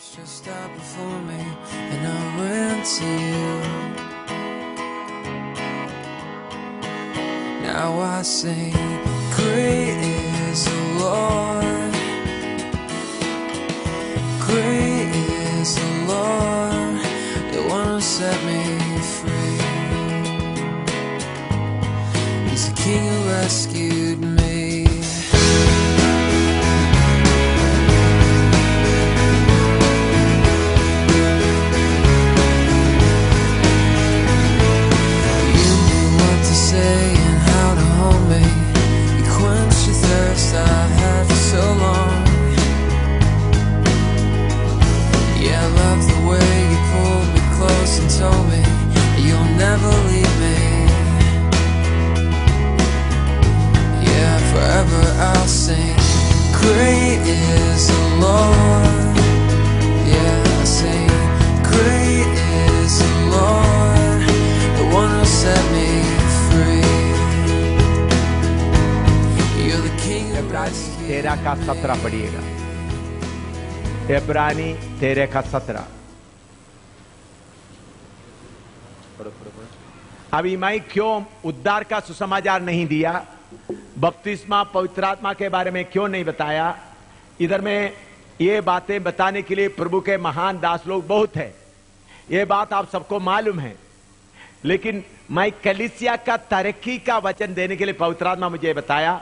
Just out before me, and I ran to you. Now I sing, great is the Lord, great is the Lord, the one who set me free. He's the King who rescued me. And how to hold me, you quench the thirst I had for so long. Yeah, I love the way you pulled me close and told me you'll never leave me. Yeah, forever I'll sing, great is the Lord. Yeah, I sing, great is the Lord, the one who set me. इब्रानी 13 का 17 पढ़िएगा। इब्रानी 13 का 17। अभी मैं क्यों उद्धार का सुसमाचार नहीं दिया, बपतिस्मा पवित्र आत्मा के बारे में क्यों नहीं बताया? इधर में ये बातें बताने के लिए प्रभु के महान दास लोग बहुत है, ये बात आप सबको मालूम है। लेकिन मैं कलीसिया का तरक्की का वचन देने के लिए पवित्र आत्मा मुझे बताया,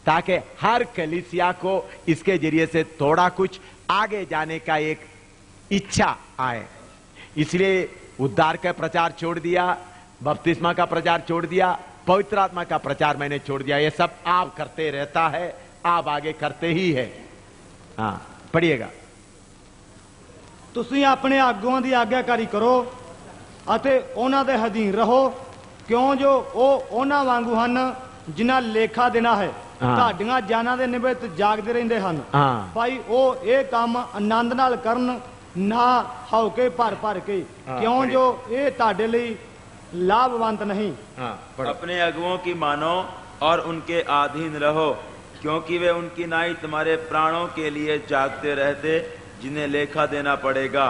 ताकि हर कलीसिया को इसके जरिए से थोड़ा कुछ आगे जाने का एक इच्छा आए। इसलिए उद्धार का प्रचार छोड़ दिया, बपतिस्मा का प्रचार छोड़ दिया, पवित्र आत्मा का प्रचार मैंने छोड़ दिया। ये सब आप करते रहता है, आप आगे करते ही है। हाँ, पढ़िएगा। तुसीं अपने आगुआं दी आग्याकारी करो अते उन्हां दे अधीन रहो, क्यों जो ਉਹ ਉਹਨਾਂ ਵਾਂਗੂ ਹਨ जिन्हां लेखा देना है। ਤੁਹਾਡੀਆਂ ਜਾਨਾਂ ਦੇ ਨਿਮਿਤ ਜਾਗਦੇ ਰਹਿੰਦੇ ਹਨ। ਭਾਈ ਉਹ ਇਹ ਕੰਮ ਆਨੰਦ ਨਾਲ ਕਰਨ, ਨਾ ਹੋ ਕੇ ਭਰ ਕੇ, ਕਿਉਂ ਜੋ ਇਹ ਤੁਹਾਡੇ ਲਈ लाभवंत नहीं। अपने अगुओं की मानो और उनके अधीन रहो, क्योंकि वे उनकी नाई तुम्हारे प्राणों के लिए जागते रहते, जिन्हें लेखा देना पड़ेगा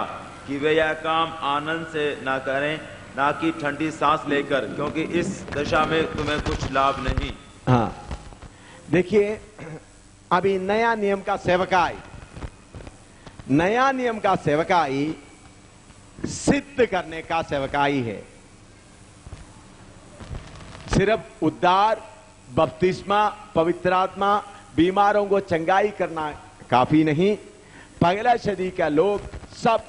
कि वे यह काम आनंद से ना करें, ना कि ठंडी सांस लेकर, क्योंकि इस दशा में तुम्हें कुछ लाभ नहीं। हाँ, देखिए, अभी नया नियम का सेवकाई, नया नियम का सेवकाई सिद्ध करने का सेवकाई है। सिर्फ उद्धार, बपतिस्मा, पवित्र आत्मा, बीमारों को चंगाई करना काफी नहीं, पहला सदी का लोग सब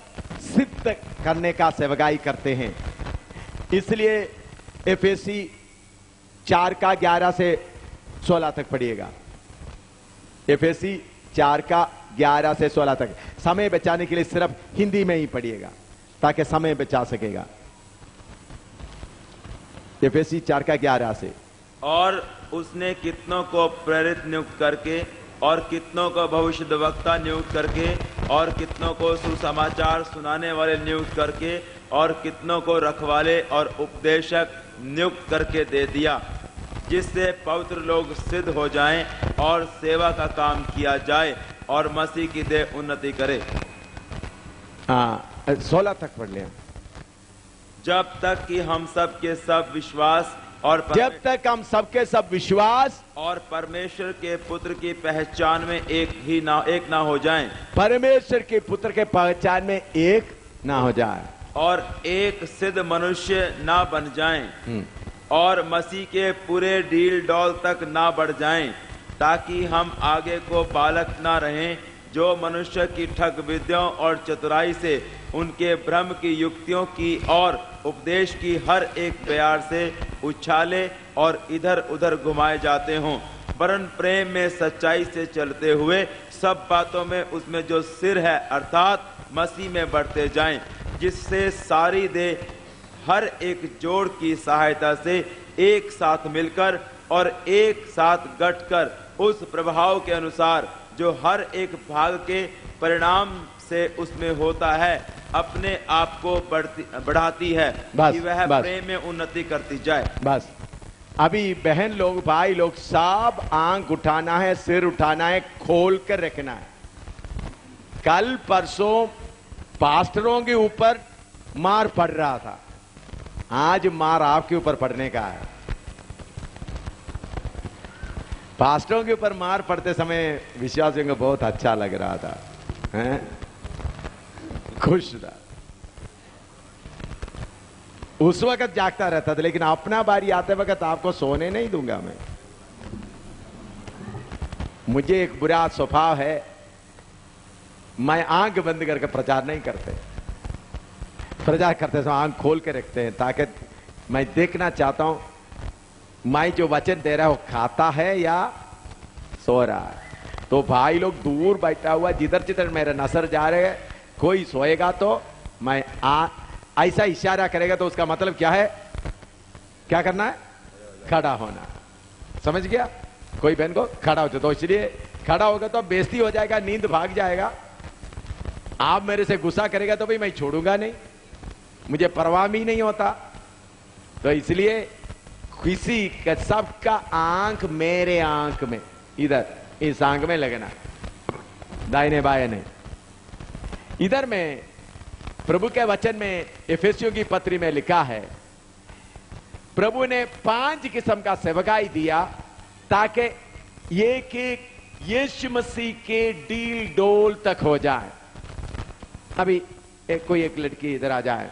सिद्ध करने का सेवकाई करते हैं। इसलिए एफएसी 4 का 11 से 16 तक पढ़िएगा। एफएसी 4 का 11 से 16 तक। समय बचाने के लिए सिर्फ हिंदी में ही पढ़िएगा, ताकि समय बचा सकेगा। एफएसी 4 का 11 से। और उसने कितनों को प्रेरित नियुक्त करके, और कितनों को भविष्यद्वक्ता नियुक्त करके, और कितनों को सुसमाचार सुनाने वाले नियुक्त करके, और कितनों को रखवाले और उपदेशक नियुक्त करके दे दिया, जिससे पवित्र लोग सिद्ध हो जाएं और सेवा का काम किया जाए और मसीह की देह उन्नति करे। 16 तक पढ़ लिया। जब तक कि हम सब के सब विश्वास और जब तक हम सबके सब विश्वास और परमेश्वर के पुत्र की पहचान में एक ना हो जाएं, परमेश्वर के पुत्र के पहचान में एक ना हो जाए, और एक सिद्ध मनुष्य ना बन जाएं, और मसीह के पूरे डील डॉल तक ना बढ़ जाएं, ताकि हम आगे को बालक ना रहें, जो मनुष्य की ठग विद्याओं और चतुराई से, उनके भ्रम की युक्तियों की और उपदेश की हर एक प्यार से उछाले और इधर उधर घुमाए जाते हों, वरन प्रेम में सच्चाई से चलते हुए सब बातों में उसमें जो सिर है अर्थात मसीह में बढ़ते जाएं, जिससे सारी देह हर एक जोड़ की सहायता से एक साथ मिलकर और एक साथ गठकर उस प्रभाव के अनुसार जो हर एक भाग के परिणाम से उसमें होता है, अपने आप को बढ़ाती है, कि वह प्रेम में उन्नति करती जाए। बस अभी बहन लोग, भाई लोग, सब आंख उठाना है, सिर उठाना है, खोल कर रखना है। कल परसों पास्टरों के ऊपर मार पड़ रहा था, आज मार आपके ऊपर पड़ने का है। पास्टरों के ऊपर मार पड़ते समय विश्वासियों को बहुत अच्छा लग रहा था, हैं? खुश था, उस वक्त जागता रहता था, लेकिन अपना बारी आते वक्त आपको सोने नहीं दूंगा मैं। मुझे एक बुरा स्वभाव है, मैं आंख बंद करके प्रचार नहीं करते। प्रचार करते समय आंख खोल के रखते हैं, ताकि मैं देखना चाहता हूं मैं जो वचन दे रहा हूं खाता है या सो रहा है। तो भाई लोग दूर बैठा हुआ, जिधर जिधर मेरे नजर जा रहे हैं, कोई सोएगा तो मैं ऐसा इशारा करेगा तो उसका मतलब क्या है, क्या करना है, खड़ा होना। समझ गया? कोई बहन को खड़ा होता, तो इसलिए खड़ा होगा तो बेइज्जती हो जाएगा, नींद भाग जाएगा। आप मेरे से गुस्सा करेगा तो भाई मैं छोड़ूंगा नहीं, मुझे परवाह भी नहीं होता। तो इसलिए किसी का, सबका आंख मेरे आंख में, इधर इस आंख में लगना, दाहिने बाएं नहीं। इधर में प्रभु के वचन में एफेसियों की पत्री में लिखा है, प्रभु ने 5 किस्म का सेवकाई दिया ताकि ये कि यीशु मसीह के डील डोल तक हो जाए। अभी कोई एक लड़की इधर आ जाए,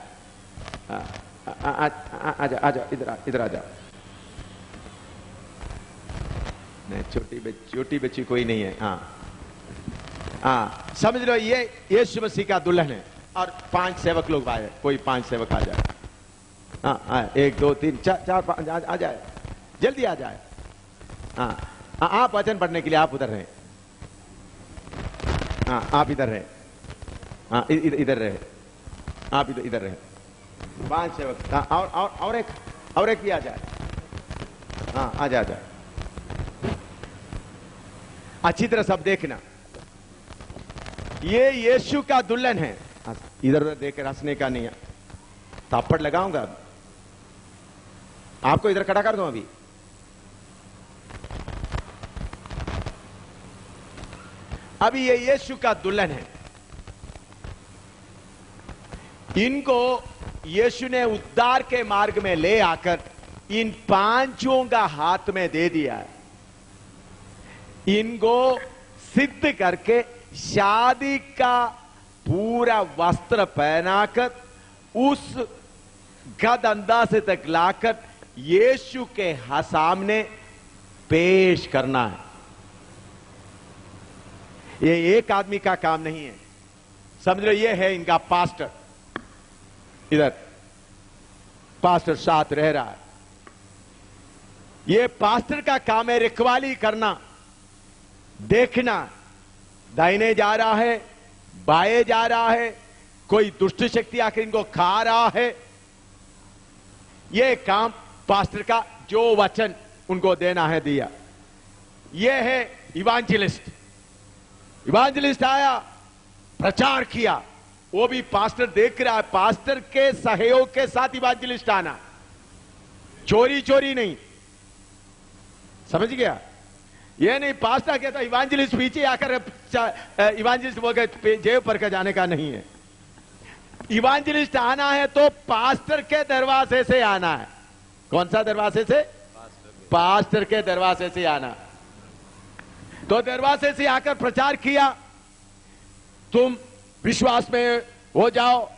आजा इधर आ जा। नहीं, छोटी बच्ची कोई नहीं है। हाँ, समझ लो ये यीशु मसीह का दुल्हन है और 5 सेवक लोग आए, कोई 5 सेवक आ जाए। हाँ, 1 2 3 4 5 आ जाए, जल्दी आ जाए। हाँ, आप वचन पढ़ने के लिए आप उधर रहे। हाँ, आप इधर रहे। हाँ, इधर रहे, आप इधर रहे। 5 सेवक। हाँ, और एक भी आ जाए। हाँ, आ जाए। अच्छी तरह सब देखना, ये यीशु का दुल्हन है। इधर उधर देख कर हंसने का नहीं है, थप्पड़ लगाऊंगा। आपको इधर खड़ा कर दूं अभी। अभी ये यीशु का दुल्हन है, इनको यीशु ने उद्धार के मार्ग में ले आकर इन 5 का हाथ में दे दिया है। इनको सिद्ध करके शादी का पूरा वस्त्र पहनाकर उस गद अंदाजे तक लाकर यीशु के सामने पेश करना है। ये एक आदमी का काम नहीं है, समझ लो ये है इनका पास्टर। इधर पास्टर साथ रह रहा है, ये पास्टर का काम है रखवाली करना, देखना दाहिने जा रहा है, बाएं जा रहा है, कोई दुष्ट शक्ति आकर इनको खा रहा है। यह काम पास्टर का, जो वचन उनको देना है दिया। यह है इवांजेलिस्ट। इवांजेलिस्ट आया, प्रचार किया, वो भी पास्टर देख रहा है। पास्टर के सहयोग के साथ इवांजेलिस्ट आना, चोरी चोरी नहीं। समझ गया? ये नहीं पास्टर कहता इवांजेलिस्ट पीछे आकर इवांजेलिस्ट वो जेब पर का जाने का नहीं है। इवांजेलिस्ट आना है तो पास्टर के दरवाजे से आना है। कौन सा दरवाजे से? पास्टर के दरवाजे से आना। तो दरवाजे से आकर प्रचार किया, तुम विश्वास में हो जाओ,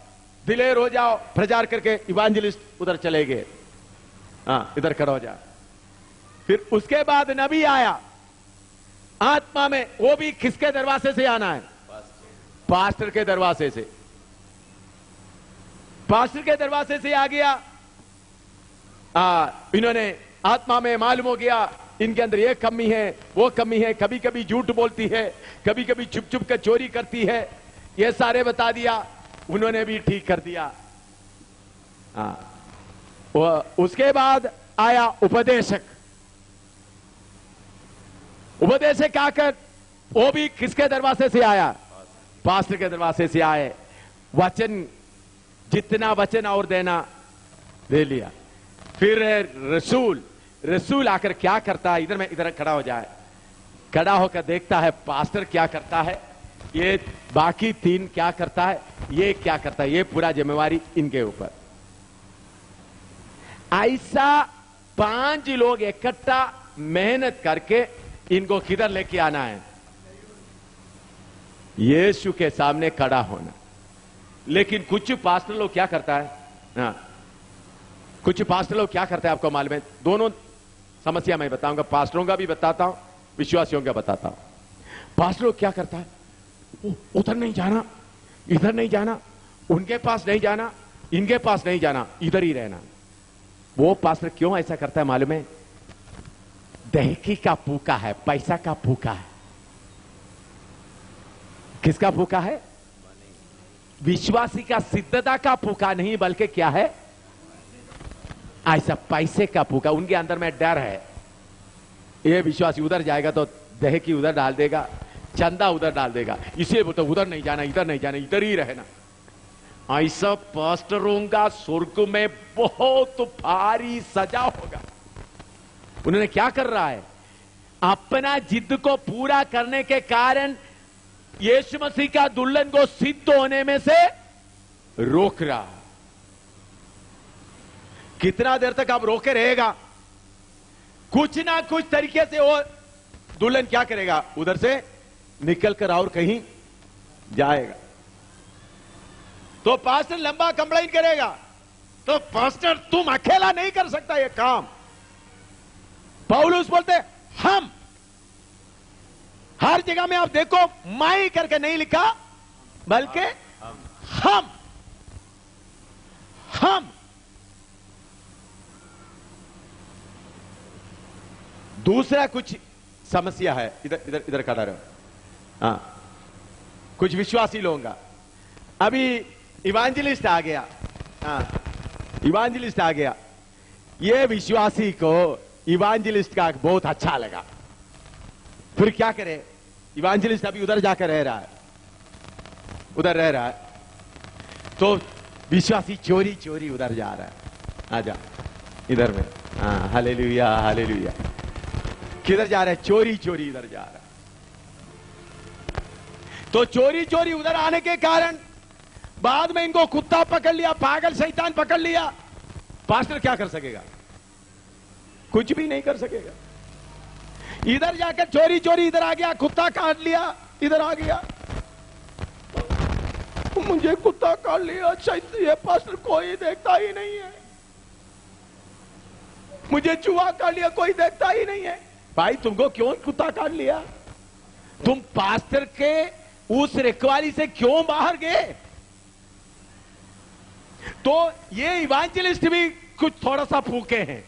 दिलेर हो जाओ, प्रचार करके इवांजेलिस्ट उधर चले गए। हाँ, इधर खड़ा हो जा। फिर उसके बाद नबी आया आत्मा में, वो भी किसके दरवाजे से आना है? पास्टर के दरवाजे से। पास्टर के दरवाजे से आ गया। इन्होंने आत्मा में मालूम हो गया इनके अंदर ये कमी है, वो कमी है, कभी कभी झूठ बोलती है, कभी कभी छुप छुप कर चोरी करती है, ये सारे बता दिया। उन्होंने भी ठीक कर दिया। उसके बाद आया उपदेशक। उपदेशक आकर वो भी किसके दरवाजे से आया? पास्टर के दरवाजे से आए। वचन, जितना वचन और देना दे लिया। फिर रसूल। रसूल आकर क्या करता है? इधर में इधर खड़ा हो जाए, खड़ा होकर देखता है पास्टर क्या करता है, ये बाकी 3 क्या करता है, ये क्या करता है, ये पूरा जिम्मेवारी इनके ऊपर। ऐसा 5 लोग इकट्ठा मेहनत करके इनको किधर लेके आना है, यीशु के सामने खड़ा होना। लेकिन कुछ पास्टर लोग क्या करता है, हाँ, कुछ पास्टर लोग क्या करते हैं आपको मालूम है? दोनों समस्या मैं बताऊंगा, पास्टरों का भी बताता हूं, विश्वासियों का बताता हूं। पास्टर लोग क्या करता है, उधर नहीं जाना, इधर नहीं जाना, उनके पास नहीं जाना, इनके पास नहीं जाना, इधर ही रहना। वो पास्टर क्यों ऐसा करता है मालूम है? दहकी का भूखा है, पैसा का भूखा है। किसका भूखा है? विश्वासी का सिद्धता का भूखा नहीं, बल्कि क्या है, ऐसा पैसे का भूखा। उनके अंदर में डर है, ये विश्वासी उधर जाएगा तो दहकी उधर डाल देगा, चंदा उधर डाल देगा, इसलिए बोलते उधर नहीं जाना, इधर नहीं जाना, इधर ही रहना। ऐसा पास्टरों का स्वर्ग में बहुत भारी सजा होगा। उन्होंने क्या कर रहा है, अपना जिद को पूरा करने के कारण यीशु मसीह का दुल्हन को सिद्ध होने में से रोक रहा। कितना देर तक आप रोके रहेगा? कुछ ना कुछ तरीके से वो दुल्हन क्या करेगा, उधर से निकलकर और कहीं जाएगा। तो पास्टर लंबा कंप्लेन करेगा, तो पास्टर तुम अकेला नहीं कर सकता ये काम। पौलुस बोलते हम, हर जगह में आप देखो मैं करके नहीं लिखा, बल्कि हम। दूसरा कुछ समस्या है, इधर इधर इधर खड़ा रहो। हाँ, कुछ विश्वासी लोगों का, अभी इवांजलिस्ट आ गया, हाँ, इवांजलिस्ट आ गया। ये विश्वासी को इवांजलिस्ट का बहुत अच्छा लगा, फिर क्या करे, इवांजलिस्ट अभी उधर जाकर रह रहा है, उधर रह रहा है, तो विश्वासी चोरी चोरी उधर जा रहा है। आजा इधर में, हाँ, हालेलुया हालेलुया। किधर जा रहा है? चोरी चोरी इधर जा रहा है। तो चोरी चोरी उधर आने के कारण बाद में इनको कुत्ता पकड़ लिया, पागल शैतान पकड़ लिया। पास्टर क्या कर सकेगा? कुछ भी नहीं कर सकेगा। इधर जाकर चोरी चोरी इधर आ गया, कुत्ता काट लिया, इधर आ गया, मुझे कुत्ता काट लिया, ये पास्टर कोई देखता ही नहीं है, मुझे चूहा काट लिया, कोई देखता ही नहीं है। भाई तुमको क्यों कुत्ता काट लिया? तुम पास्टर के उस रखवाली से क्यों बाहर गए? तो ये इवांजलिस्ट भी कुछ थोड़ा सा फूके हैं।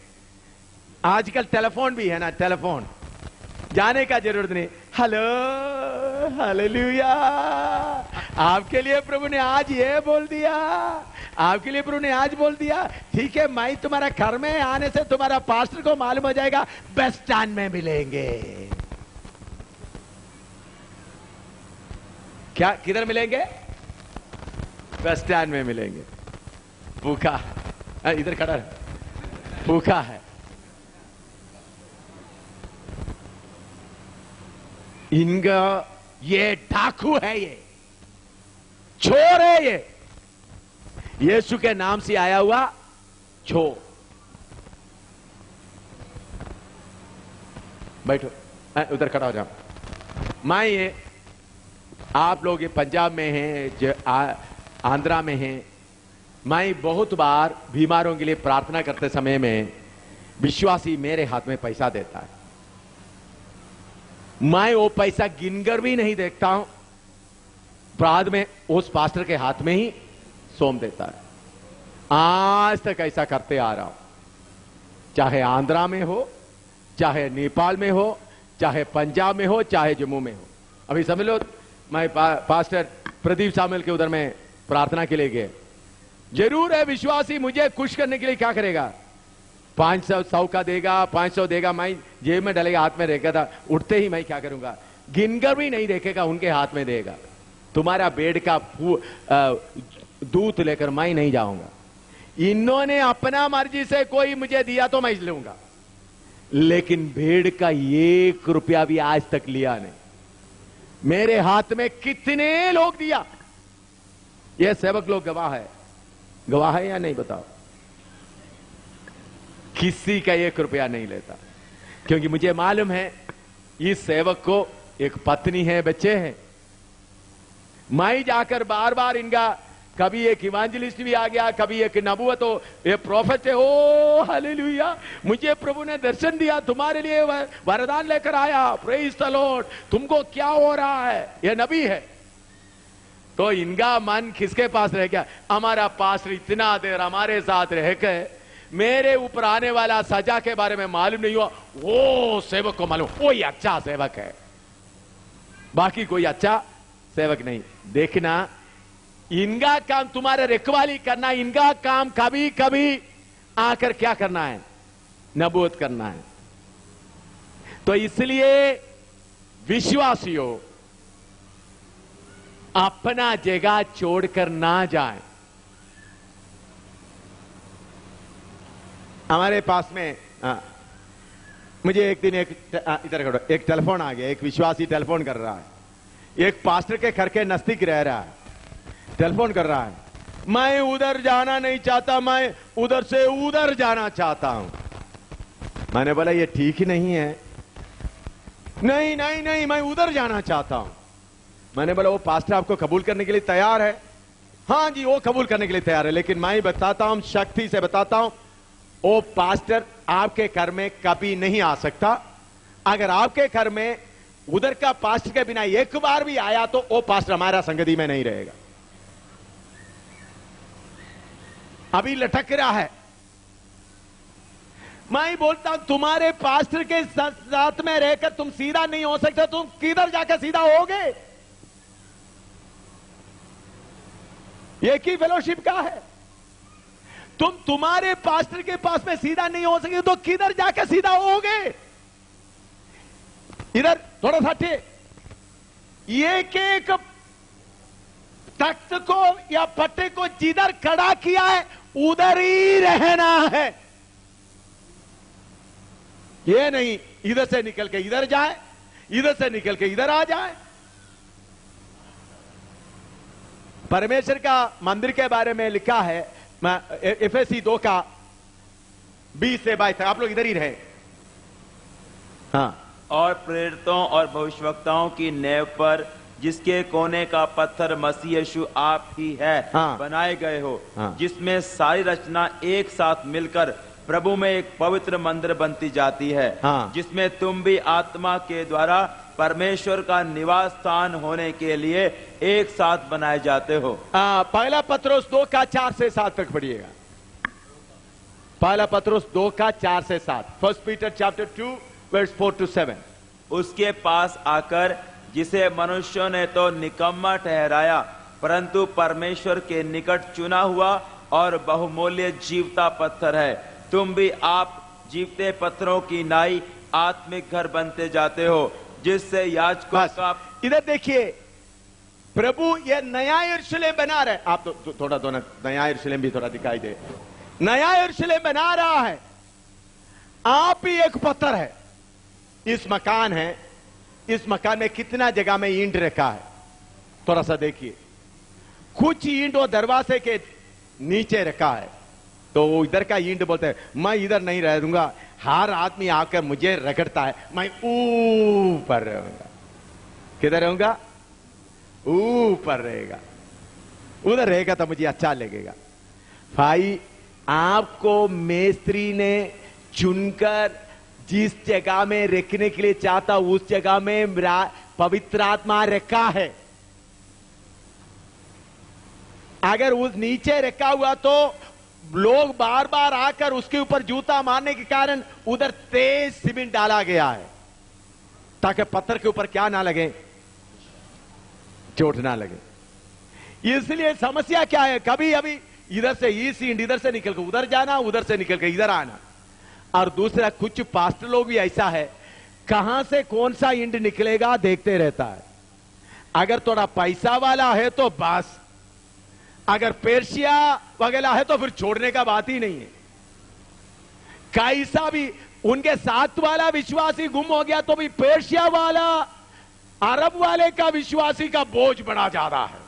आजकल टेलीफोन भी है ना, टेलीफोन जाने का जरूरत नहीं। हेलो हालेलुया, आपके लिए प्रभु ने आज ये बोल दिया, आपके लिए प्रभु ने आज बोल दिया, ठीक है, मैं तुम्हारा घर में आने से तुम्हारा पास्टर को मालूम हो जाएगा, बस स्टैंड में मिलेंगे। क्या, किधर मिलेंगे? बस स्टैंड में मिलेंगे। भूखा, इधर खड़ा है, भूखा है। इनका ये डाकू है, ये चोर है, ये यीशु के नाम से आया हुआ चोर। बैठो, उधर खड़ा हो जाओ। मैं ये, आप लोग ये पंजाब में हैं, आंध्रा में हैं, मैं बहुत बार बीमारों के लिए प्रार्थना करते समय में विश्वासी मेरे हाथ में पैसा देता है, मैं वो पैसा गिनकर भी नहीं देखता हूं, बाद में उस पास्टर के हाथ में ही सौंप देता है। आज तक ऐसा करते आ रहा हूं, चाहे आंध्रा में हो, चाहे नेपाल में हो, चाहे पंजाब में हो, चाहे जम्मू में हो। अभी समझ लो, मैं पास्टर प्रदीप सामुएल के उधर में प्रार्थना के लिए गए। जरूर है विश्वासी मुझे खुश करने के लिए क्या करेगा, 500 का देगा, 500 देगा, मैं जेब में डालेगा, हाथ में रहेगा था, उठते ही मैं क्या करूंगा, गिनकर भी नहीं देखेगा, उनके हाथ में देगा। तुम्हारा बेड का दूध लेकर मैं नहीं जाऊंगा, इन्होंने अपना मर्जी से कोई मुझे दिया तो मैं लूंगा, लेकिन भेड़ का 1 रुपया भी आज तक लिया नहीं। मेरे हाथ में कितने लोग दिया। ये सेवक लोग गवाह है या नहीं बताओ? किसी का 1 रुपया नहीं लेता, क्योंकि मुझे मालूम है इस सेवक को एक पत्नी है, बच्चे हैं। मैं जाकर बार बार इनका, कभी एक इवांजलिस्ट भी आ गया, कभी एक नबूवत हो, ये प्रॉफिट है, ओ हालेलुया, मुझे प्रभु ने दर्शन दिया, तुम्हारे लिए वरदान लेकर आया, प्रेज द लॉर्ड, तुमको क्या हो रहा है, ये नबी है। तो इनका मन किसके पास रह गया? हमारा पास्टर इतना देर हमारे साथ रह के मेरे ऊपर आने वाला सजा के बारे में मालूम नहीं हुआ, वो सेवक को मालूम, वो ही अच्छा सेवक है, बाकी कोई अच्छा सेवक नहीं। देखना, इनका काम तुम्हारे रखवाली करना, इनका काम कभी कभी आकर क्या करना है? नबूवत करना है। तो इसलिए विश्वासियों अपना जगह छोड़कर ना जाएं। हमारे पास में मुझे एक दिन इधर एक टेलीफोन आ गया, एक विश्वासी टेलीफोन कर रहा है, एक पास्टर के घर के नजदीक रह रहा है, टेलीफोन कर रहा है, मैं उधर जाना नहीं चाहता, मैं उधर से उधर जाना चाहता हूं। मैंने बोला ये ठीक ही नहीं है। नहीं नहीं नहीं, मैं उधर जाना चाहता हूं। मैंने बोला वो पास्टर आपको कबूल करने के लिए तैयार है? हाँ जी, वो कबूल करने के लिए तैयार है, लेकिन मैं बताता हूं, शक्ति से बताता हूं, वो पास्टर आपके घर में कभी नहीं आ सकता। अगर आपके घर में उधर का पास्टर के बिना एक बार भी आया तो वो पास्टर हमारा संगति में नहीं रहेगा। अभी लटक रहा है। मैं बोलता हूं तुम्हारे पास्टर के साथ में रहकर तुम सीधा नहीं हो सकते, तुम किधर जाकर सीधा होगे? एक ही फेलोशिप का है। तुम्हारे पास्टर के पास में सीधा नहीं हो सके तो किधर जाकर सीधा होगे? इधर थोड़ा सा एक एक तख्त को या पट्टे को जिधर खड़ा किया है उधर ही रहना है। ये नहीं इधर से निकल के इधर जाए, इधर से निकल के इधर आ जाए। परमेश्वर का मंदिर के बारे में लिखा है, एफएसी 2 का 20 से 22 तक, आप लोग इधर ही रहे। हाँ। और प्रेरितों और भविष्यवक्ताओं की नेव पर, जिसके कोने का पत्थर मसीह यीशु आप ही है, हाँ। बनाए गए हो, हाँ। जिसमें सारी रचना एक साथ मिलकर प्रभु में एक पवित्र मंदिर बनती जाती है, हाँ। जिसमें तुम भी आत्मा के द्वारा परमेश्वर का निवास स्थान होने के लिए एक साथ बनाए जाते हो। पहला पत्रोस 2 का 4 से 7 तक पढ़िएगा। पहला पत्रोस 2 का 4 से 7, 1 पीटर चैप्टर 2 वर्स 4 to 7। उसके पास आकर, जिसे मनुष्यों ने तो निकम्मा ठहराया, परंतु परमेश्वर के निकट चुना हुआ और बहुमूल्य जीवता पत्थर है, तुम भी आप जीवते पत्थरों की नाई आत्मिक घर बनते जाते हो, जिससे याजकों का। इधर देखिए, प्रभु ये नया यरूशलेम बना रहे। आप तो थोड़ा नया यरूशलेम भी थोड़ा दिखाई दे। नया यरूशलेम बना रहा है, आप ही एक पत्थर है। इस मकान है, इस मकान में कितना जगह में ईंट रखा है, थोड़ा सा देखिए। कुछ ईंट वो दरवाजे के नीचे रखा है, तो वो इधर का ईंट बोलते हैं मैं इधर नहीं रह दूंगा, हर आदमी आकर मुझे रगड़ता है, मैं ऊपर रहूंगा। किधर रहूंगा? ऊपर रहेगा, उधर रहेगा तो मुझे अच्छा लगेगा। भाई, आपको मेस्त्री ने चुनकर जिस जगह में रखने के लिए चाहता उस जगह में पवित्र आत्मा रखा है। अगर उस नीचे रखा हुआ तो लोग बार बार आकर उसके ऊपर जूता मारने के कारण उधर तेज सीमेंट डाला गया है, ताकि पत्थर के ऊपर क्या ना लगे, चोट ना लगे। इसलिए समस्या क्या है, कभी अभी इधर से ये सीट इधर से निकल कर उधर जाना, उधर से निकल कर इधर आना। और दूसरा, कुछ पास्टर लोग भी ऐसा है, कहां से कौन सा इंड निकलेगा देखते रहता है। अगर थोड़ा पैसा वाला है तो बस, अगर पेर्शिया वगैरह है तो फिर छोड़ने का बात ही नहीं है। कैसा भी उनके साथ वाला विश्वासी गुम हो गया तो भी पेर्शिया वाला अरब वाले का विश्वासी का बोझ बड़ा ज्यादा है,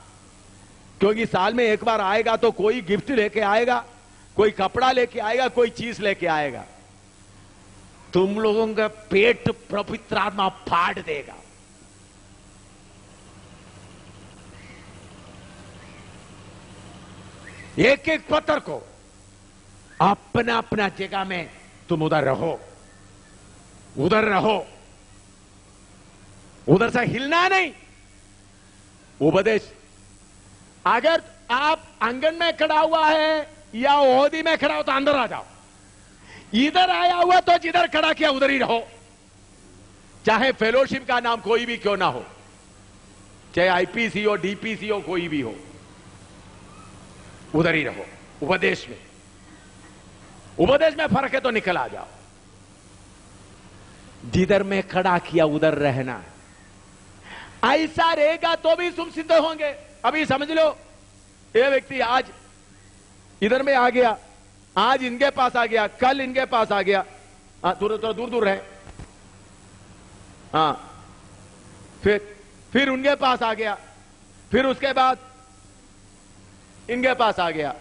क्योंकि साल में एक बार आएगा तो कोई गिफ्ट लेके आएगा, कोई कपड़ा लेके आएगा, कोई चीज लेके आएगा। तुम लोगों का पेट पवित्र आत्मा फाड़ देगा। एक एक पत्थर को अपना अपना जगह में तुम उधर रहो, उधर रहो, उधर से हिलना नहीं। उपदेश, अगर आप आंगन में खड़ा हुआ है या ओहदी में खड़ा हो तो अंदर आ जाओ, इधर आया हुआ तो जिधर खड़ा किया उधर ही रहो, चाहे फेलोशिप का नाम कोई भी क्यों ना हो, चाहे आईपीसी हो, डीपीसी हो, कोई भी हो, उधर ही रहो। उपदेश में, उपदेश में फर्क है तो निकल आ जाओ। जिधर में खड़ा किया उधर रहना, ऐसा रहेगा तो भी तुम सिद्ध होंगे। अभी समझ लो, ये व्यक्ति आज इधर में आ गया, आज इनके पास आ गया, कल इनके पास आ गया, दूर दूर दूर रहे, फिर उनके पास आ गया, फिर उसके बाद इनके पास आ गया,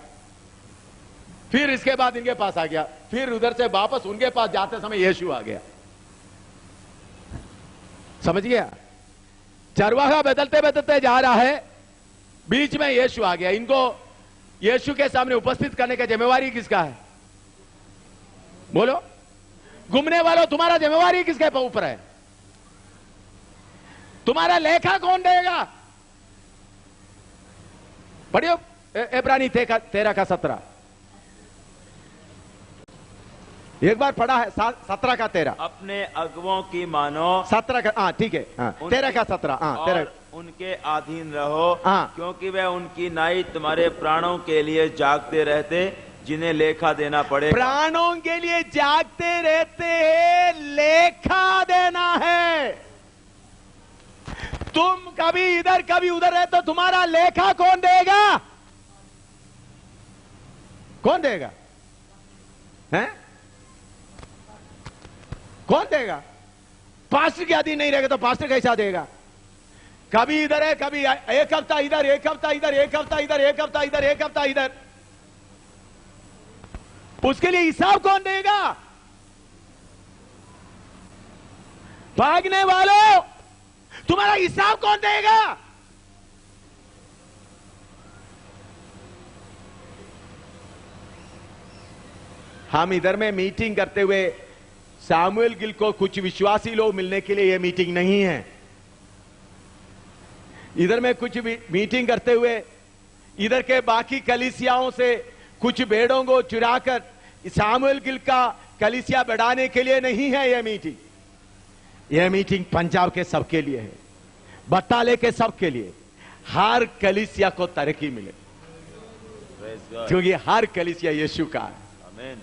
फिर इसके बाद इनके पास आ गया, फिर उधर से वापस उनके पास जाते समय यीशु आ गया। समझ गया? चरवाहा बदलते बदलते जा रहा है, बीच में यीशु आ गया। इनको यीशु के सामने उपस्थित करने का जिम्मेवारी किसका है? बोलो, घूमने वालों, तुम्हारा जिम्मेवारी किसके ऊपर है? तुम्हारा लेखा कौन देगा? पढ़ियो इब्रानी 13:17, एक बार पढ़ा है 17:13। अपने अगुओं की मानो, 17 ठीक है, 13:17, 13। उनके अधीन रहो, क्योंकि वे उनकी नाई तुम्हारे प्राणों के लिए जागते रहते, जिन्हें लेखा देना पड़ेगा। प्राणों के लिए जागते रहते हैं, लेखा देना है। तुम कभी इधर कभी उधर रहे तो तुम्हारा लेखा कौन देगा? कौन देगा? हैं? कौन देगा? पास्टर के अधीन नहीं रहेगा तो पास्टर कैसा देगा? कभी इधर है, कभी एक हफ्ता इधर, एक हफ्ता इधर, एक हफ्ता इधर, एक हफ्ता इधर, एक हफ्ता इधर, उसके लिए हिसाब कौन देगा? भागने वालों, तुम्हारा हिसाब कौन देगा? हम इधर में मीटिंग करते हुए सामुएल गिल को कुछ विश्वासी लोग मिलने के लिए यह मीटिंग नहीं है। इधर में कुछ मीटिंग करते हुए इधर के बाकी कलीसियाओं से कुछ भेड़ों को चुराकर सामुएल गिल का कलीसिया बढ़ाने के लिए नहीं है यह मीटिंग। यह मीटिंग पंजाब के सबके लिए है, बटाले के सबके लिए, हर कलीसिया को तरक्की मिले, क्योंकि हर कलीसिया यीशु का है। आमीन।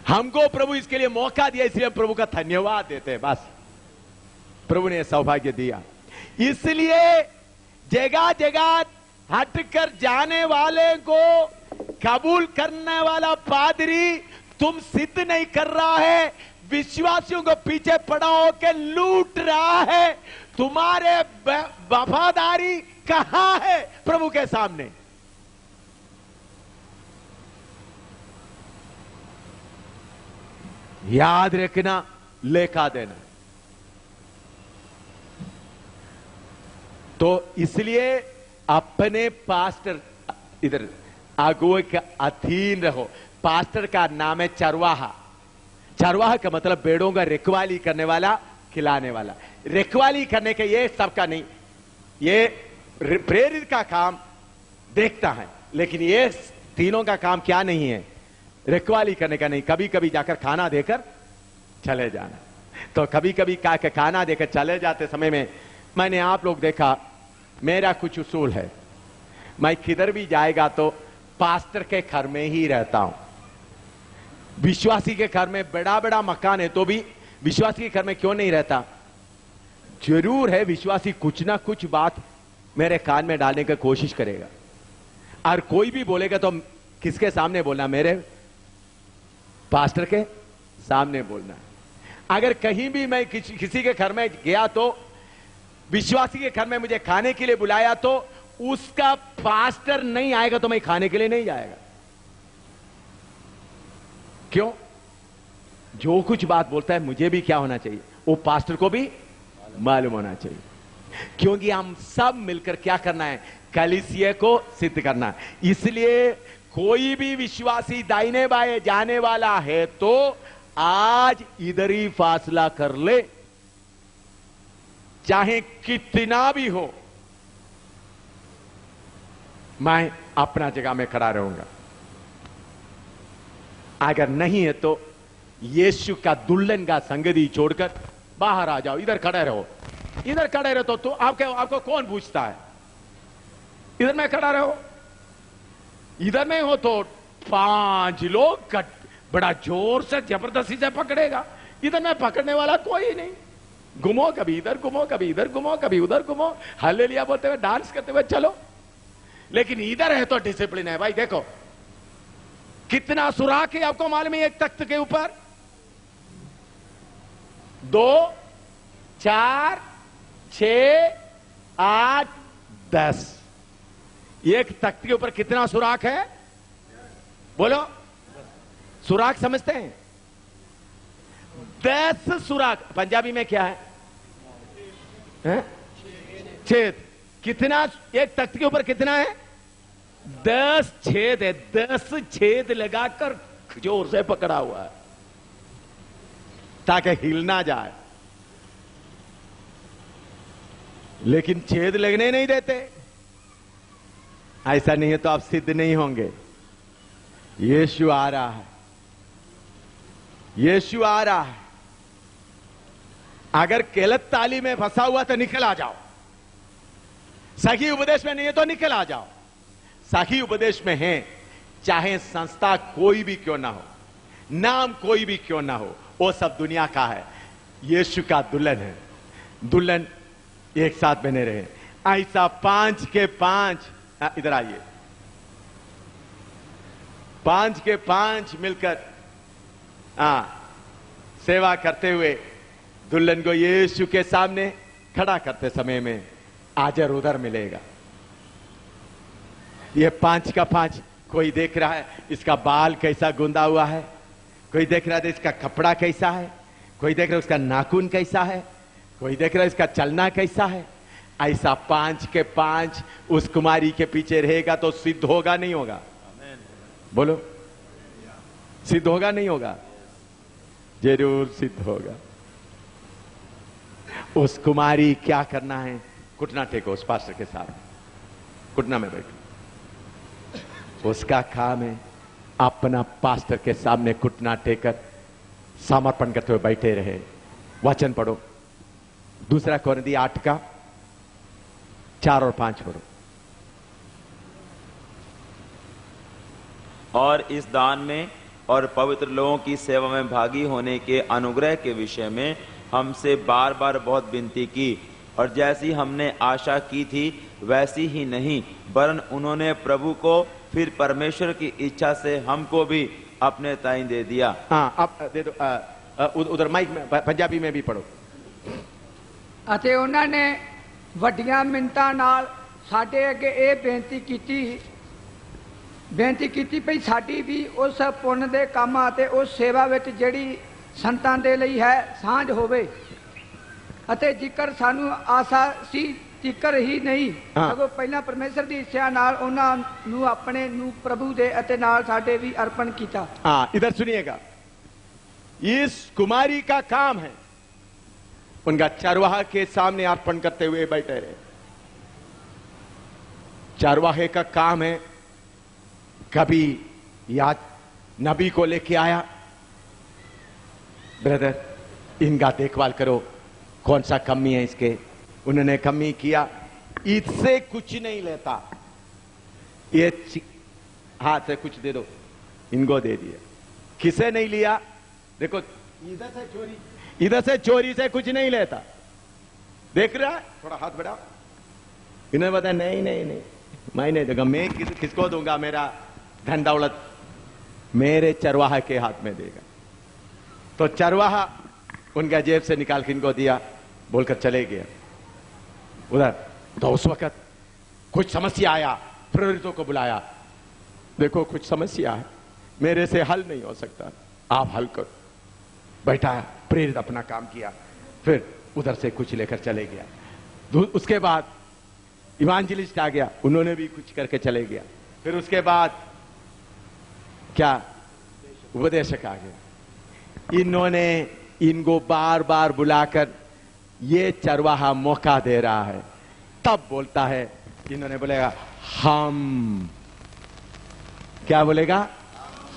हमको प्रभु इसके लिए मौका दिया, इसलिए प्रभु का धन्यवाद देते हैं। बस प्रभु ने सौभाग्य दिया, इसलिए जगह जगह हटकर जाने वाले को कबूल करने वाला पादरी तुम सिद्ध नहीं कर रहा है, विश्वासियों को पीछे पड़ा होकर लूट रहा है। तुम्हारे वफादारी कहां है प्रभु के सामने? याद रखना, लेखा देना। तो इसलिए अपने पास्टर, इधर अगुवे के अधीन रहो। पास्टर का नाम है चरवाहा। चरवाहा का मतलब भेड़ों का रखवाली करने वाला, खिलाने वाला। रखवाली करने के ये सबका नहीं, ये प्रेरित का काम देखता है, लेकिन ये तीनों का काम क्या नहीं है? रखवाली करने का नहीं। कभी कभी जाकर खाना देकर चले जाना। तो कभी कभी खाना देकर चले जाते समय में मैंने आप लोग देखा, मेरा कुछ उसूल है, मैं किधर भी जाएगा तो पास्टर के घर में ही रहता हूं। विश्वासी के घर में बड़ा बड़ा मकान है तो भी विश्वासी के घर में क्यों नहीं रहता? जरूर है, विश्वासी कुछ ना कुछ बात मेरे कान में डालने की कोशिश करेगा, और कोई भी बोलेगा तो किसके सामने बोलना? मेरे पास्टर के सामने बोलना। अगर कहीं भी मैं किसी के घर में गया तो विश्वासी के घर में मुझे खाने के लिए बुलाया तो उसका पास्टर नहीं आएगा तो मैं खाने के लिए नहीं जाएगा। क्यों? जो कुछ बात बोलता है मुझे भी क्या होना चाहिए, वो पास्टर को भी मालूम होना चाहिए। क्योंकि हम सब मिलकर क्या करना है, कलीसिया को सिद्ध करना है। इसलिए कोई भी विश्वासी दाहिने बाएं जाने वाला है तो आज इधर ही फासला कर ले, चाहे कितना भी हो। मैं अपना जगह में खड़ा रहूंगा। अगर नहीं है तो यीशु का दुल्हन का संगति छोड़कर बाहर आ जाओ, इधर खड़े रहो। इधर खड़े रहो तो आपको कौन पूछता है? इधर में खड़ा रहो। इधर में हो तो 5 लोग बड़ा जोर से जबरदस्ती से पकड़ेगा। इधर में पकड़ने वाला कोई नहीं। घुमो, कभी इधर घुमो, कभी इधर घुमो, कभी उधर घुमो, हालेलुया बोलते हुए, डांस करते हुए चलो। लेकिन इधर है तो डिसिप्लिन है भाई। देखो कितना सुराख है, आपको मालूम है? एक तख्त के ऊपर 2, 4, 6, 8, 10। एक तख्त के ऊपर कितना सुराख है? बोलो, सुराख समझते हैं? 10 सुराख। पंजाबी में क्या है? छेद। कितना? एक तख्त के ऊपर कितना है? 10 छेद है। 10 छेद लगाकर जोर से पकड़ा हुआ है ताकि हिल ना जाए। लेकिन छेद लगने नहीं देते। ऐसा नहीं है तो आप सिद्ध नहीं होंगे। यीशु आ रहा है, यीशु आ रहा है। अगर गलत ताली में फंसा हुआ तो निकल आ जाओ। सही उपदेश में नहीं है तो निकल आ जाओ। सही उपदेश में है, चाहे संस्था कोई भी क्यों ना हो, नाम कोई भी क्यों ना हो, वो सब दुनिया का है। यीशु का दुल्हन है। दुल्हन एक साथ बने रहे। ऐसा 5 के 5, इधर आइए, 5 के 5 मिलकर सेवा करते हुए दुल्हन को यीशु के सामने खड़ा करते समय में आजर उधर मिलेगा। ये 5 का 5 कोई देख रहा है इसका बाल कैसा गुंदा हुआ है, कोई देख रहा है इसका कपड़ा कैसा है, कोई देख रहा है उसका नाखून कैसा है, कोई देख रहा है इसका चलना कैसा है। ऐसा 5 के 5 उस कुमारी के पीछे रहेगा तो सिद्ध होगा नहीं होगा? बोलो, सिद्ध होगा नहीं होगा? जरूर सिद्ध होगा। उस कुमारी क्या करना है? घुटना टेको उस पास्टर के साथ, घुटना में बैठो। उसका काम है अपना पास्टर के सामने घुटना टेकर समर्पण करते हुए बैठे रहे। वचन पढ़ो, 2 कोरिन्थी 8 का 4 और 5 पढ़ो। और इस दान में और पवित्र लोगों की सेवा में भागी होने के अनुग्रह के विषय में हमसे बार बार बहुत विनती की, और जैसी हमने आशा की थी वैसी ही नहीं, वरन उन्होंने प्रभु को फिर परमेश्वर की इच्छा से हमको भी अपने ताई दे दिया। हाँ, अब दे दो। उधर माइक में पंजाबी में भी पढ़ो। ਅਤੇ ਉਹਨਾਂ ਨੇ ਵੱਡੀਆਂ ਮਿੰਤਾਂ ਨਾਲ ਸਾਡੇ ਅੱਗੇ ਇਹ ਬੇਨਤੀ ਕੀਤੀ ਭਈ ਸਾਡੀ ਵੀ ਉਸ ਪੁੰਨ ਦੇ ਕੰਮ ਅਤੇ ਉਸ ਸੇਵਾ ਵਿੱਚ ਜਿਹੜੀ ਸੰਤਾਂ ਦੇ ਲਈ ਹੈ ਸਾਂਝ ਹੋਵੇ, ਅਤੇ ਜ਼ਿਕਰ ਸਾਨੂੰ ਆਸਾ ਸੀ ਜ਼ਿਕਰ ਹੀ ਨਹੀਂ ਸਗੋਂ ਪਹਿਲਾਂ ਪਰਮੇਸ਼ਰ ਦੀ ਇੱਛਾ ਨਾਲ ਉਹਨਾਂ ਨੂੰ ਆਪਣੇ ਨੂੰ ਪ੍ਰਭੂ ਦੇ ਅਤੇ ਨਾਲ ਸਾਡੇ ਵੀ ਅਰਪਣ ਕੀਤਾ। हाँ, इधर सुनिएगा। इस कुमारी का काम है उनका चरवाहा के सामने अर्पण करते हुए बैठे रहे। चरवाहे का काम है, कभी याद नबी को लेके आया, ब्रदर इनका देखभाल करो, कौन सा कमी है इसके, उन्होंने कमी किया, इससे कुछ नहीं लेता, ये हाथ से कुछ दे दो, इनको दे दिया। किसे नहीं लिया? देखो इधर से चोरी से कुछ नहीं लेता। देख रहा है? थोड़ा हाथ बढ़ाओ। इन्होंने बताया नहीं नहीं नहीं, मैं नहीं दूंगा। मैं किसको दूंगा? मेरा धन दौलत मेरे चरवाहा के हाथ में देगा। तो चरवाहा उनका जेब से निकाल के इनको दिया, बोलकर चले गया। उधर। तो उस वक्त कुछ समस्या आया, प्रेरितों को बुलाया, देखो कुछ समस्या है, मेरे से हल नहीं हो सकता, आप हल करो। बैठाया, प्रेरित अपना काम किया, फिर उधर से कुछ लेकर चले गया। उसके बाद इवांजलिस्ट आ गया, उन्होंने भी कुछ करके चले गया। फिर उसके बाद क्या, उपदेशक आ गया। इन्होंने इनको बार बार बुलाकर ये चरवाहा मौका दे रहा है, तब बोलता है, इन्होंने बोलेगा हम, क्या बोलेगा,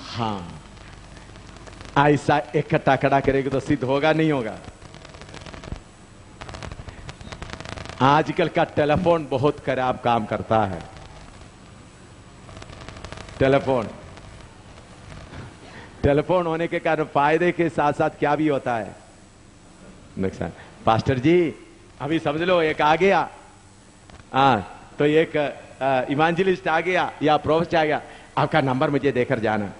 हाँ। ऐसा इकट्ठा खड़ा करेगा तो सिद्ध होगा नहीं होगा। आजकल का टेलीफोन बहुत खराब काम करता है। टेलीफोन होने के कारण फायदे के साथ साथ क्या भी होता है, नुकसान। पास्टर जी अभी समझ लो एक आ गया, तो एक इवांजलिस्ट आ गया या प्रोफेसर आ गया, आपका नंबर मुझे देकर जाना।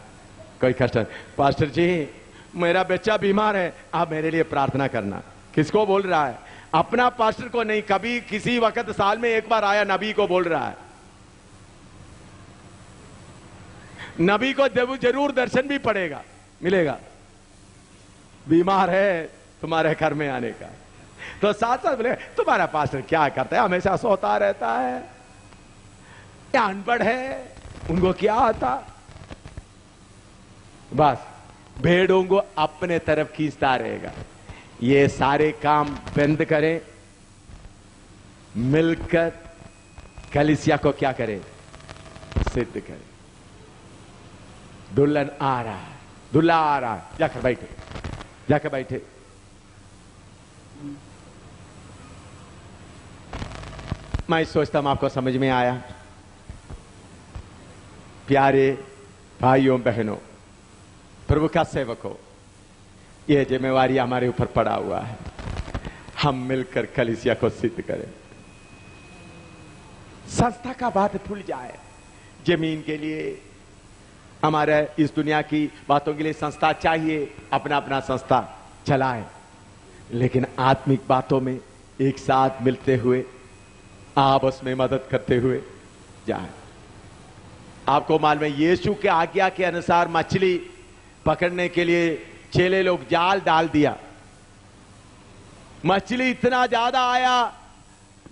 कोई कष्ट, पास्टर जी मेरा बच्चा बीमार है, आप मेरे लिए प्रार्थना करना। किसको बोल रहा है? अपना पास्टर को नहीं, कभी किसी वक्त साल में एक बार आया नबी को बोल रहा है। नबी को जरूर दर्शन भी पड़ेगा, मिलेगा। बीमार है तुम्हारे घर में आने का, तो साथ साथ बोले तुम्हारा पास्टर क्या करता है, हमेशा सोता रहता है, क्या अनपढ़ है, उनको क्या आता। बस भेड़ों को अपने तरफ खींचता रहेगा। ये सारे काम बंद करें, मिलकर कलीसिया को क्या करें, सिद्ध करें। दुल्हन आ रहा है, दूल्हा आ रहा है, जाकर बैठे, जाकर बैठे। मैं सोचता हूं आपको समझ में आया। प्यारे भाइयों बहनों, प्रभु का सेवकों, यह जिम्मेवारी हमारे ऊपर पड़ा हुआ है। हम मिलकर कलीसिया को सिद्ध करें। संस्था का बात भूल जाए। जमीन के लिए, हमारे इस दुनिया की बातों के लिए संस्था चाहिए, अपना अपना संस्था चलाए, लेकिन आत्मिक बातों में एक साथ मिलते हुए, आपस में मदद करते हुए जाए। आपको मालूम है, यीशु के आज्ञा के अनुसार मछली पकड़ने के लिए चेले लोग जाल डाल दिया। मछली इतना ज्यादा आया,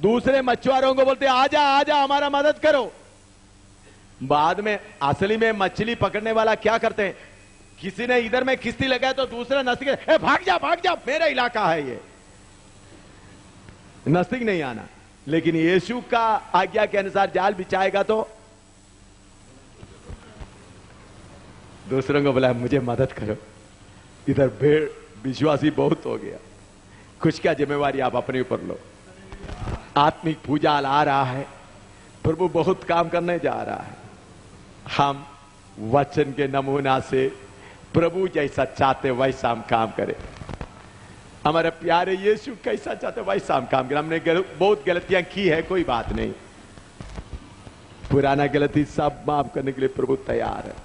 दूसरे मछुआरों को बोलते आजा आजा हमारा मदद करो। बाद में असली में मछली पकड़ने वाला क्या करते हैं, किसी ने इधर में किस्ती लगाया तो दूसरा नजदीक, भाग जा मेरा इलाका है ये, नजदीक नहीं आना। लेकिन यीशु का आज्ञा के अनुसार जाल बिछाएगा तो दूसरों को बोला मुझे मदद करो। इधर भेड़ विश्वासी बहुत हो गया। कुछ क्या जिम्मेवारी आप अपने ऊपर लो। आत्मिक पूजा आ रहा है, प्रभु बहुत काम करने जा रहा है। हम वचन के नमूना से प्रभु जैसा चाहते वैसा हम काम करें। हमारे प्यारे यीशु कैसा चाहते वैसा हम काम करें। हमने बहुत गलतियां की है, कोई बात नहीं, पुराना गलती सब माफ करने के लिए प्रभु तैयार है।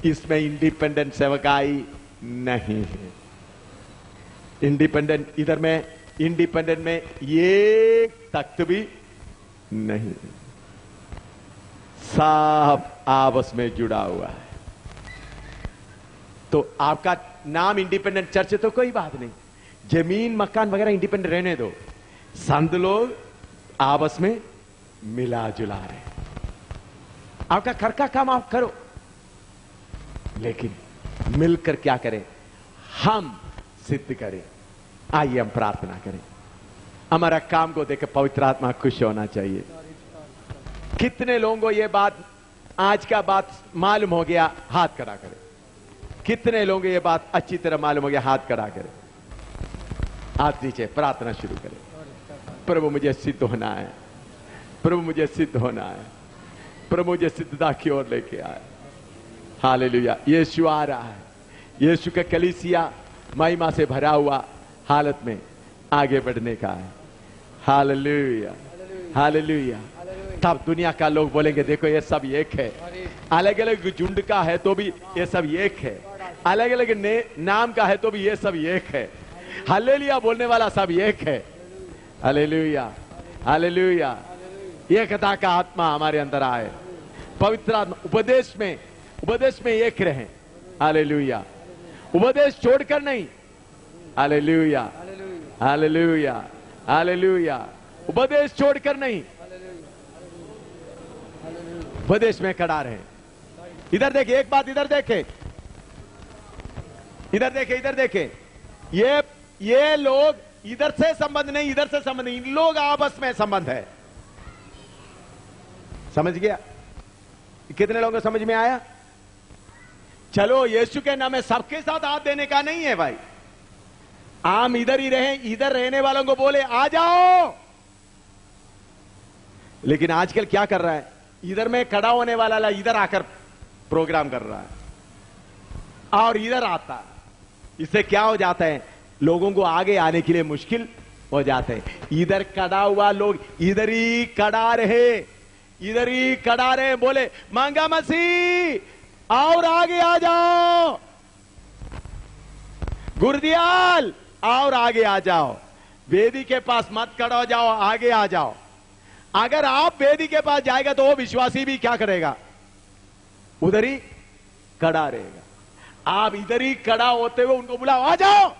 इसमें इंडिपेंडेंट सेवकाई नहीं है। इंडिपेंडेंट इधर में, इंडिपेंडेंट में एक तख्त भी नहीं, सब आपस में जुड़ा हुआ है। तो आपका नाम इंडिपेंडेंट चर्च है तो कोई बात नहीं, जमीन मकान वगैरह इंडिपेंडेंट रहने दो। संत लोग आपस में मिला जुला रहे। आपका घर का काम आप करो, लेकिन मिलकर क्या करें, हम सिद्ध करें। आइए हम प्रार्थना करें। हमारा काम को देकर पवित्र आत्मा खुश होना चाहिए। कितने लोगों को यह बात, आज का बात मालूम हो गया, हाथ खड़ा करें। कितने लोगों को यह बात अच्छी तरह मालूम हो गया, हाथ खड़ा करें। हाथ नीचे, प्रार्थना शुरू करें। प्रभु मुझे सिद्ध होना है, प्रभु मुझे सिद्ध होना है, प्रभु मुझे सिद्धता की ओर लेके आए। हालेलुया। यीशु आ रहा है। यीशु का कलीसिया महिमा से भरा हुआ हालत में आगे बढ़ने का है। Hallelujah, hallelujah. तब दुनिया का लोग बोलेंगे देखो ये सब एक है। अलग अलग झुंड का है तो भी ये सब एक है, अलग अलग नाम का है तो भी ये सब एक है। हालेलुया बोलने वाला सब एक है। हालेलुया। हालेलुया। एकता का आत्मा हमारे अंदर आए, पवित्र आत्मा, उपदेश में एक रहे। हालेलुया। उपदेश छोड़कर नहीं। Hallelujah, hallelujah, hallelujah. उपदेश छोड़कर नहीं, उपदेश में खड़ा रहे। इधर देखे, एक बात इधर देखे, इधर देखे, इधर देखे। ये लोग इधर से संबंध नहीं, इधर से संबंध नहीं, इन लोग आपस में संबंध है। समझ गया? कितने लोगों को समझ में आया? चलो, यीशु के नाम में सबके साथ हाथ देने का नहीं है भाई। आम इधर ही रहे, इधर रहने वालों को बोले आ जाओ। लेकिन आजकल क्या कर रहा है, इधर में खड़ा होने वाला इधर आकर प्रोग्राम कर रहा है और इधर आता है। इससे क्या हो जाता है, लोगों को आगे आने के लिए मुश्किल हो जाते हैं। इधर खड़ा हुआ लोग इधर ही खड़ा रहे, इधर ही खड़ा रहे, बोले मांगा मसीह और आगे आ जाओ, गुरदियाल और आगे आ जाओ, वेदी के पास मत खड़ा हो जाओ, आगे आ जाओ। अगर आप वेदी के पास जाएगा तो वो विश्वासी भी क्या करेगा, उधर ही खड़ा रहेगा। आप इधर ही खड़ा होते हुए उनको बुलाओ आ जाओ।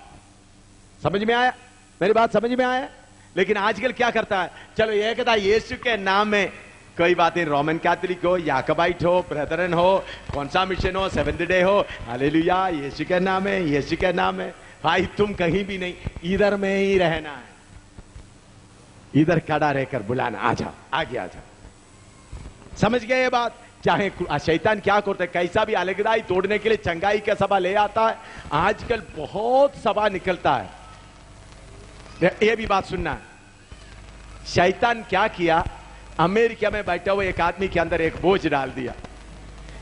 समझ में आया? मेरी बात समझ में आया? लेकिन आजकल क्या करता है, चलो ये कहता है यीशु के नाम में कोई बातें, रोमन कैथोलिक हो, याकबाइट हो, ब्रदरन हो, कौन सा मिशन हो, सेवेंथ डे हो, हालेलुया, यीशु के नाम है, यीशु के नाम है। भाई तुम कहीं भी नहीं, इधर में ही रहना है, इधर खड़ा रहकर बुलाना, आ जाओ, आगे आ जाओ। समझ गए ये बात? चाहे शैतान क्या करता है, कैसा भी अलगदाई तोड़ने के लिए चंगाई का सभा ले आता है। आजकल बहुत सभा निकलता है। ये भी बात सुनना है, शैतान क्या किया, अमेरिका में बैठा हुआ एक आदमी के अंदर एक बोझ डाल दिया।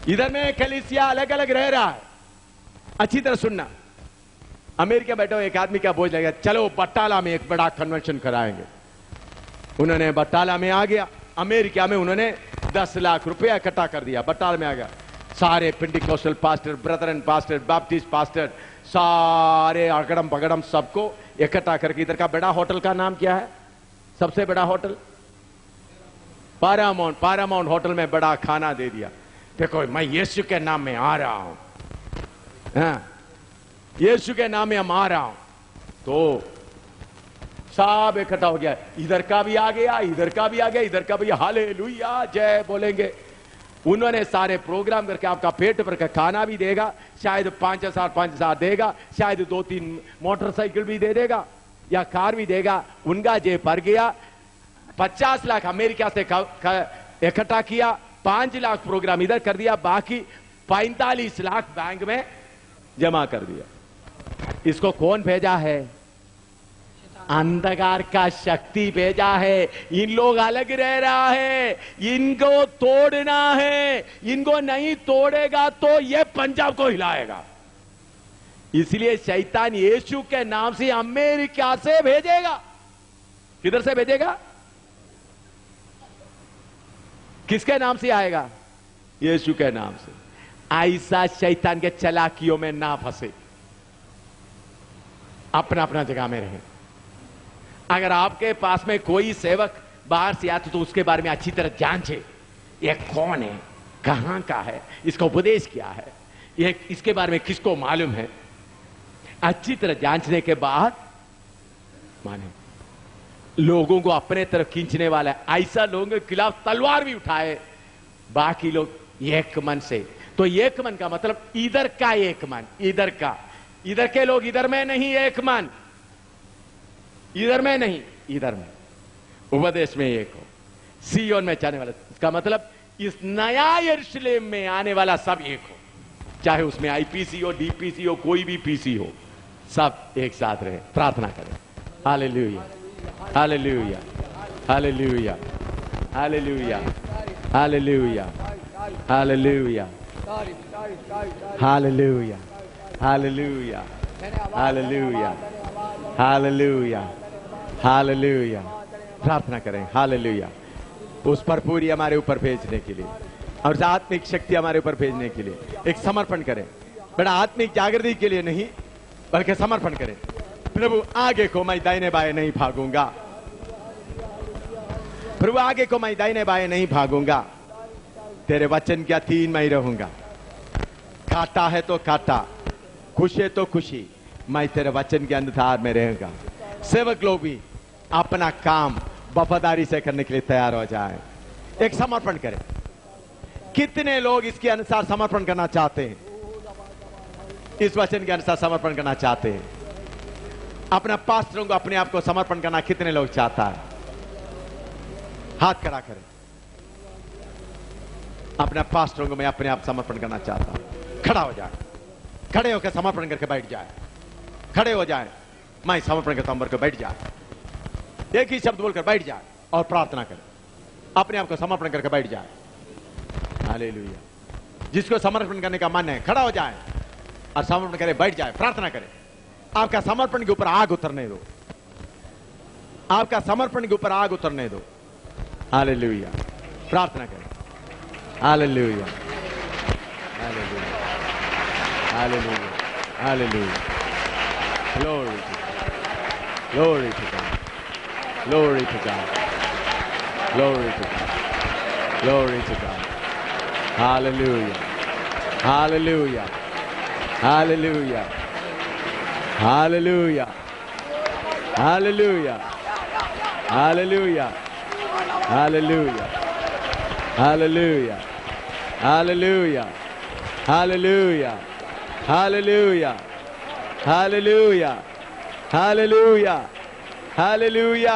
इधर में कलीसिया अलग अलग रह रहा है। अच्छी तरह सुनना, अमेरिका में बैठा हुआ एक आदमी का बोझ लगेगा, चलो बटाला में एक बड़ा कन्वेंशन कराएंगे। उन्होंने बटाला में आ गया, अमेरिका में उन्होंने 10 लाख रुपया इकट्ठा कर दिया। बटाला में आ गया, सारे Pentecostal pastor, brethren pastor, Baptist pastor, सारे अगड़म पगड़म सबको इकट्ठा करके, इधर का बड़ा होटल का नाम क्या है, सबसे बड़ा होटल पैरामाउंट, पैरामाउंट होटल में बड़ा खाना दे दिया। देखो मैं यीशु के नाम में आ रहा हूं, हाँ, यीशु के नाम में हम आ रहा हूं। तो सब इकट्ठा हो गया, इधर का भी आ गया, इधर का भी आ गया, इधर का भी, हालेलुया जय बोलेंगे। उन्होंने सारे प्रोग्राम करके आपका पेट भर का खाना भी देगा, शायद 5,000 देगा, शायद 2-3 मोटरसाइकिल भी दे देगा या कार भी देगा। उनका जेब भर गया। 50 लाख अमेरिका से इकट्ठा किया, 5 लाख प्रोग्राम इधर कर दिया, बाकी 45 लाख बैंक में जमा कर दिया। इसको कौन भेजा है? अंधकार का शक्ति भेजा है। इन लोग अलग रह रहा है, इनको तोड़ना है, इनको नहीं तोड़ेगा तो ये पंजाब को हिलाएगा। इसलिए शैतान यीशु के नाम से अमेरिका से भेजेगा। किधर से भेजेगा? किसके नाम से आएगा? यीशु के नाम से। ऐसा शैतान के चालाकियों में ना फंसे, अपना अपना जगह में रहे। अगर आपके पास में कोई सेवक बाहर से आते तो उसके बारे में अच्छी तरह जांचे, ये कौन है, कहां का है, इसका उपदेश क्या है, ये इसके बारे में किसको मालूम है। अच्छी तरह जांचने के बाद माने। लोगों को अपने तरफ खींचने वाला है, ऐसा लोगों के खिलाफ तलवार भी उठाए, बाकी लोग एक मन से। तो एक मन का मतलब इधर का एक मन, इधर का, इधर के लोग इधर में नहीं एक मन, इधर में नहीं, इधर में, उपदेश में एक हो, सियोन में जाने वाला। इसका मतलब इस नया यरूशलेम में आने वाला सब एक हो, चाहे उसमें आईपीसी हो, डीपीसी हो, कोई भी पीसी हो, सब एक साथ रहे। प्रार्थना करें। Hallelujah, hallelujah, hallelujah, hallelujah, hallelujah, hallelujah, hallelujah, hallelujah, hallelujah, hallelujah, hallelujah. प्रार्थना करें। हालेलुया। उस पर पूरी हमारे ऊपर भेजने के लिए और आत्मिक शक्ति हमारे ऊपर भेजने के लिए एक समर्पण करें। बड़ा आत्मिक जागृति के लिए नहीं, बल्कि समर्पण करें। प्रभु आगे को मैं दाहिने बाएं नहीं भागूंगा, प्रभु आगे को मैं दाहिने बाएं नहीं भागूंगा, तेरे वचन के अधीन मैं रहूंगा। काटा है तो काटा, खुशी है तो खुशी, मैं तेरे वचन के अंधकार में रहूंगा। सेवक लोग भी अपना काम वफादारी से करने के लिए तैयार हो जाए, एक समर्पण करें। कितने लोग इसके अनुसार समर्पण करना चाहते हैं, इस वचन के अनुसार समर्पण करना चाहते हैं? अपना पास्टरों को, अपने आप को समर्पण करना कितने लोग चाहता है? हाथ खड़ा करें। अपने पास्टरों को मैं अपने आप समर्पण करना चाहता हूं। खड़ा हो जाए, खड़े होकर समर्पण करके बैठ जाए, खड़े हो जाए, मैं समर्पण करता हूं करके बैठ जाए। एक ही शब्द बोलकर बैठ जाए और प्रार्थना करें, अपने आप को समर्पण करके बैठ जाए। हालेलुया। जिसको समर्पण करने का मन है खड़ा हो जाए और समर्पण करे, बैठ जाए, प्रार्थना करें। आपका समर्पण के ऊपर आग उतरने दो, आपका समर्पण के ऊपर आग उतरने दो। हालेलुया। प्रार्थना करें। Hallelujah, hallelujah, hallelujah, hallelujah. Glory to God, glory to God, glory to God, glory to God, glory to God. Hallelujah, hallelujah, hallelujah, hallelujah, hallelujah, hallelujah, hallelujah, hallelujah, hallelujah, hallelujah, hallelujah, hallelujah, hallelujah, hallelujah,